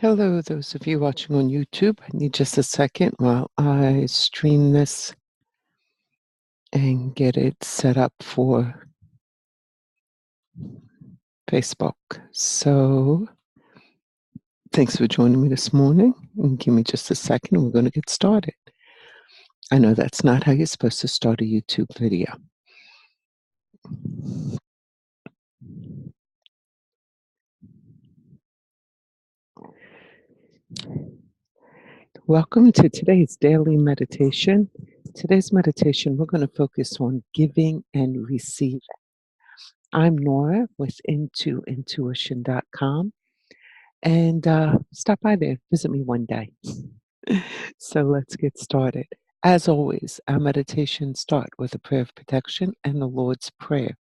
Hello, those of you watching on YouTube. I need just a second while I stream this and get it set up for Facebook. So, thanks for joining me this morning. And give me just a second and we're going to get started. I know that's not how you're supposed to start a YouTube video. Welcome to today's daily meditation. Today's meditation, we're going to focus on giving and receiving. I'm Nora with intuition.com. And stop by there, visit me one day. So let's get started. As always, our meditations start with a prayer of protection and the Lord's Prayer.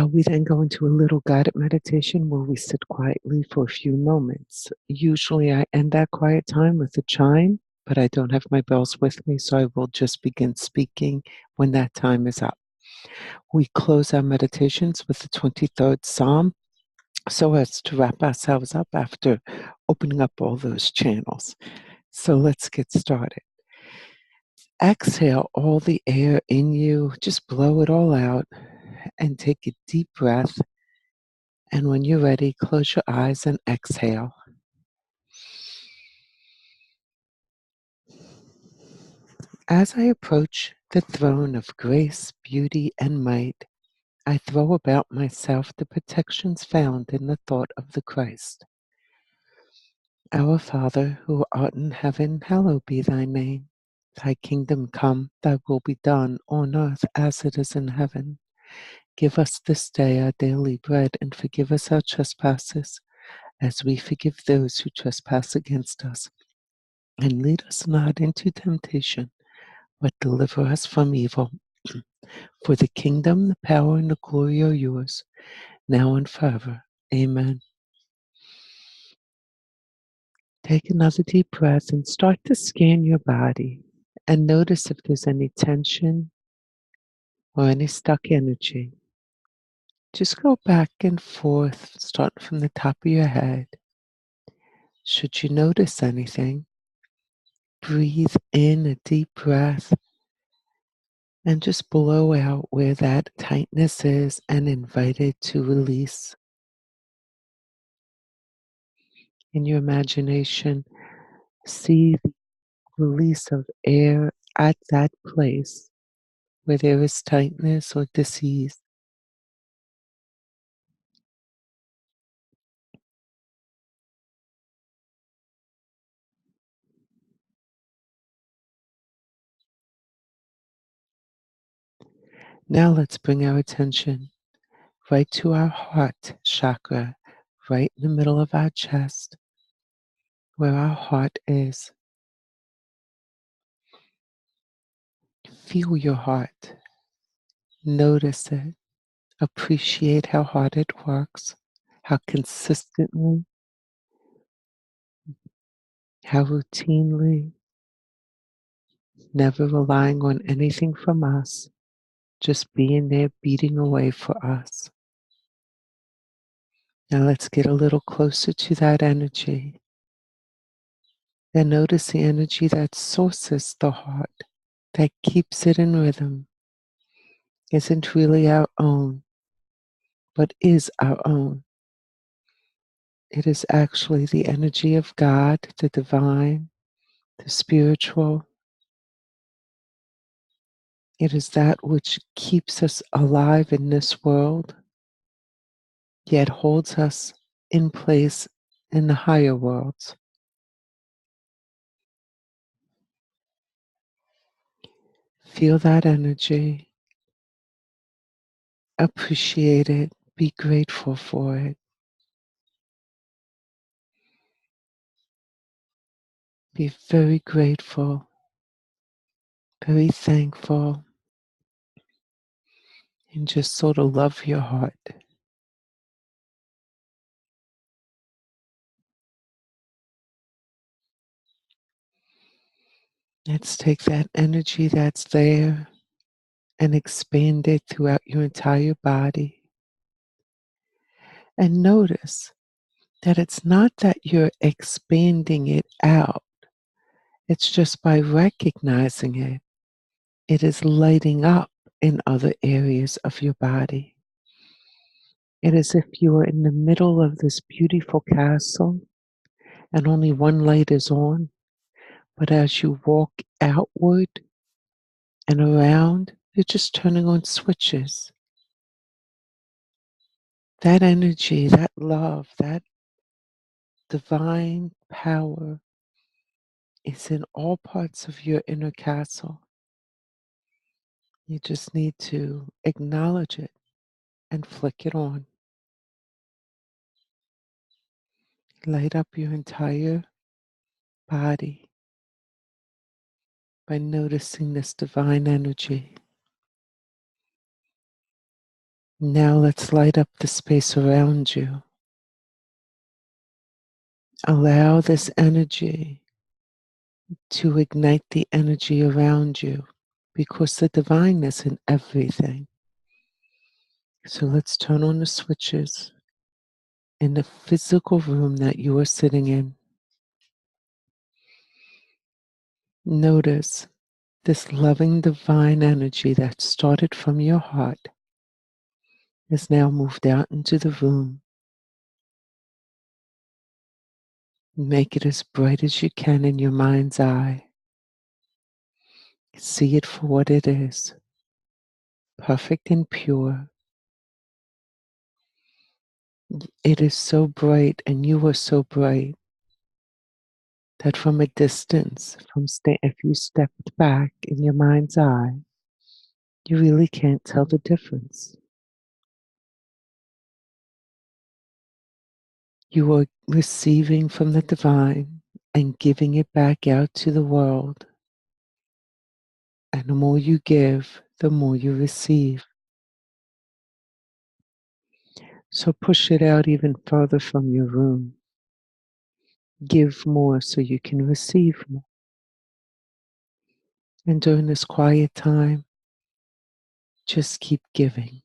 We then go into a little guided meditation where we sit quietly for a few moments. Usually I end that quiet time with a chime, but I don't have my bells with me, so I will just begin speaking when that time is up. We close our meditations with the 23rd Psalm, so as to wrap ourselves up after opening up all those channels. So let's get started. Exhale all the air in you, just blow it all out and take a deep breath. And when you're ready, close your eyes and exhale. As I approach the throne of grace, beauty, and might, I throw about myself the protections found in the thought of the Christ. Our Father, who art in heaven, hallowed be thy name. Thy kingdom come, thy will be done on earth as it is in heaven. Give us this day our daily bread, and forgive us our trespasses, as we forgive those who trespass against us. And lead us not into temptation, but deliver us from evil. For the kingdom, the power, and the glory are yours, now and forever. Amen. Take another deep breath and start to scan your body and notice if there's any tension or any stuck energy. Just go back and forth, starting from the top of your head. Should you notice anything, breathe in a deep breath and just blow out where that tightness is and invite it to release. In your imagination, see the release of air at that place where there is tightness or disease. Now let's bring our attention right to our heart chakra, right in the middle of our chest, where our heart is. Feel your heart. Notice it. Appreciate how hard it works, how consistently, how routinely, never relying on anything from us, just being there beating away for us. Now let's get a little closer to that energy. And notice the energy that sources the heart, that keeps it in rhythm, isn't really our own, but is our own. It is actually the energy of God, the divine, the spiritual. It is that which keeps us alive in this world, yet holds us in place in the higher worlds. Feel that energy, appreciate it, be grateful for it. Be very grateful, very thankful, and just sort of love your heart. Let's take that energy that's there and expand it throughout your entire body. And notice That it's not that you're expanding it out, it's just by recognizing it, it is lighting up in other areas of your body. It is if you are in the middle of this beautiful castle and only one light is on, but as you walk outward and around, you're just turning on switches. That energy, that love, that divine power is in all parts of your inner castle. You just need to acknowledge it and flick it on. Light up your entire body by noticing this divine energy. Now let's light up the space around you. Allow this energy to ignite the energy around you because the divine is in everything. So let's turn on the switches in the physical room that you are sitting in. Notice this loving divine energy that started from your heart is now moved out into the room. Make it as bright as you can in your mind's eye. See it for what it is, perfect and pure. It is so bright and you are so bright that from a distance, if you stepped back in your mind's eye, you really can't tell the difference. You are receiving from the divine and giving it back out to the world. And the more you give, the more you receive. So push it out even further from your room. Give more so you can receive more. And during this quiet time, just keep giving.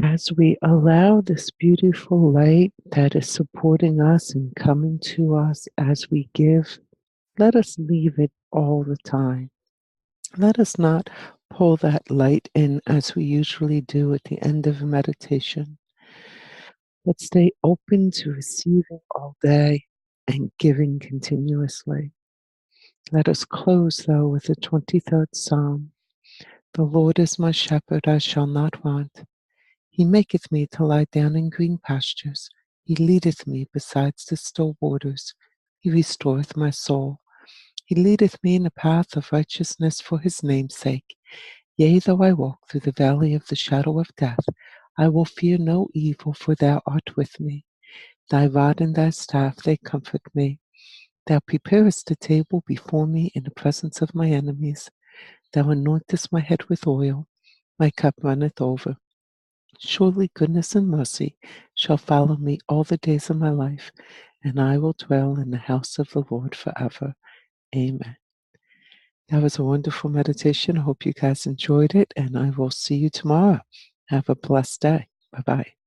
As we allow this beautiful light that is supporting us and coming to us as we give Let us leave it all the time. Let us not pull that light in as we usually do at the end of a meditation, but stay open to receiving all day and giving continuously. Let us close, though, with the 23rd Psalm. The Lord is my shepherd, I shall not want. He maketh me to lie down in green pastures. He leadeth me beside the still waters. He restoreth my soul. He leadeth me in a path of righteousness for his name's sake. Yea, though I walk through the valley of the shadow of death, I will fear no evil, for thou art with me. Thy rod and thy staff, they comfort me. Thou preparest a table before me in the presence of my enemies. Thou anointest my head with oil. My cup runneth over. Surely goodness and mercy shall follow me all the days of my life, and I will dwell in the house of the Lord forever. Amen. That was a wonderful meditation. I hope you guys enjoyed it, and I will see you tomorrow. Have a blessed day. Bye bye.